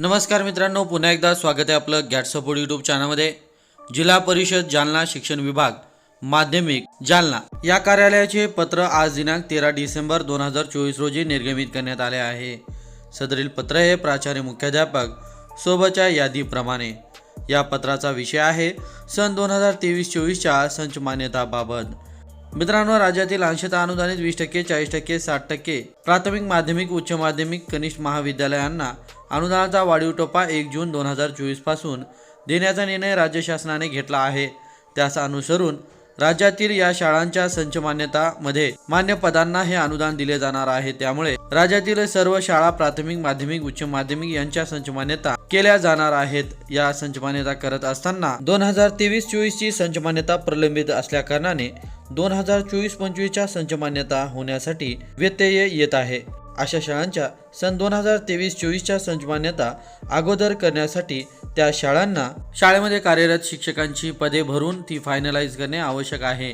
नमस्कार मित्रांनो, पुन्हा एकदा स्वागत आहे आपलं गॅट सपोर्ट यूट्यूब चॅनलमध्ये। जिल्हा परिषद जालना शिक्षण विभाग माध्यमिक जालना या कार्यालयाचे पत्र आज दिनांक 13 डिसेंबर 2024 रोजी निर्गमित करण्यात आले आहे। सदरील पत्र हे प्राचार्य मुख्याध्यापक सोबतच्या यादीप्रमाणे। या पत्राचा विषय आहे सन 2023-24च्या संच मान्यताबाबत। मित्रांनो, राज्यातील अंशतः अनुदानित 20%, 40%, 60% प्राथमिक, माध्यमिक, उच्च माध्यमिक, कनिष्ठ महाविद्यालयांना अनुदानाचा वाढीव टप्पा 1 जून 2024 पासून देण्याचा निर्णय राज्य शासनाने घेतला आहे। त्यास अनुसरून राज्यातील या शाळांच्या संच मान्यतामध्ये मान्य पदांना हे अनुदान दिले जाणार आहे। त्यामुळे राज्यातील सर्व शाळा प्राथमिक, माध्यमिक, उच्च माध्यमिक यांच्या संच मान्यता केल्या जाणार आहेत। या संच मान्यता करत असताना 2023-24 ची संच मान्यता प्रलंबित असल्या कारणाने 2024-25च्या संच मान्यता होण्यासाठी व्यत्यय येत आहे। अशा शाळांच्या सन 2023-24च्या संच मान्यता अगोदर करण्यासाठी त्या शाळांना शाळेमध्ये कार्यरत शिक्षकांची पदे भरून ती फायनलाइज करणे आवश्यक आहे।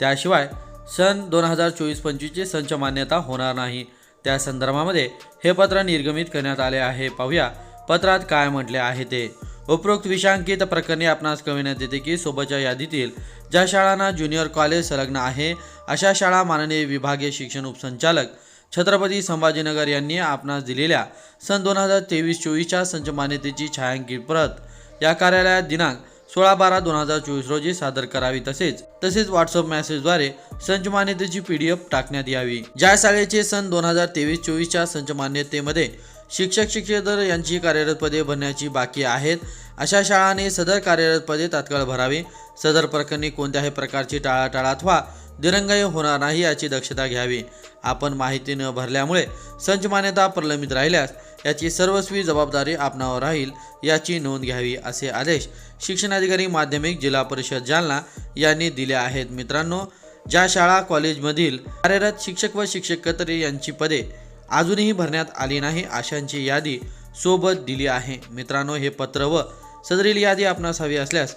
त्याशिवाय सन 2024-25 ची संच मान्यता होणार नाही। त्या संदर्भामध्ये हे पत्र निर्गमित करण्यात आले आहे। पाहूया पत्रात काय म्हटले आहे ते। उपरोक्त विषयांकित प्रकरणी आपणास कळविण्यात येते की सोबतच्या यादीतील ज्या शाळांना ज्युनियर कॉलेज संलग्न आहे अशा शाळा माननीय विभागीय शिक्षण उपसंचालक छत्रपती संभाजीनगर यांनी आपणास दिलेल्या सन 2023-24च्या संच मान्यतेची छायांकित प्रत या कार्यालयात दिनांक 16/12/2024 रोजी सादर करावी। तसेच व्हॉट्सअप मेसेजद्वारे संच मान्यतेची PDF टाकण्यात यावी। ज्या शाळेचे सन 2023-24च्या संच मान्यतेमध्ये शिक्षक शिक्षकेतर यांची कार्यरत पदे भरण्याची बाकी आहेत अशा शाळांनी सदर कार्यरत पदे तात्काळ भरावी। सदर प्रकरणी कोणत्याही प्रकारची टाळाटाळ अथवा दिरंगाई होणार नाही याची दक्षता घ्यावी। आपण माहिती न भरल्यामुळे संच मान्यता प्रलंबित राहिल्यास याची सर्वस्वी जबाबदारी आपणावर राहील याची नोंद घ्यावी, असे आदेश शिक्षणाधिकारी माध्यमिक जिल्हा परिषद जालना यांनी दिले आहेत। मित्रांनो, ज्या शाळा कॉलेजमधील कार्यरत शिक्षक व शिक्षकेतर यांची पदे अजूनही भरण्यात आली नाही अशांची यादी सोबत दिली आहे। मित्रांनो, हे पत्र व सदरील यादी आपणास हवी असल्यास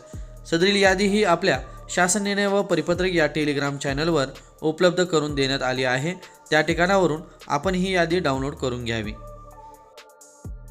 सदरील यादी ही आपल्या शासन निर्णय व परिपत्रक या टेलिग्राम चॅनलवर उपलब्ध करून देण्यात आली आहे। त्या ठिकाणावरून आपण ही यादी डाउनलोड करून घ्यावी।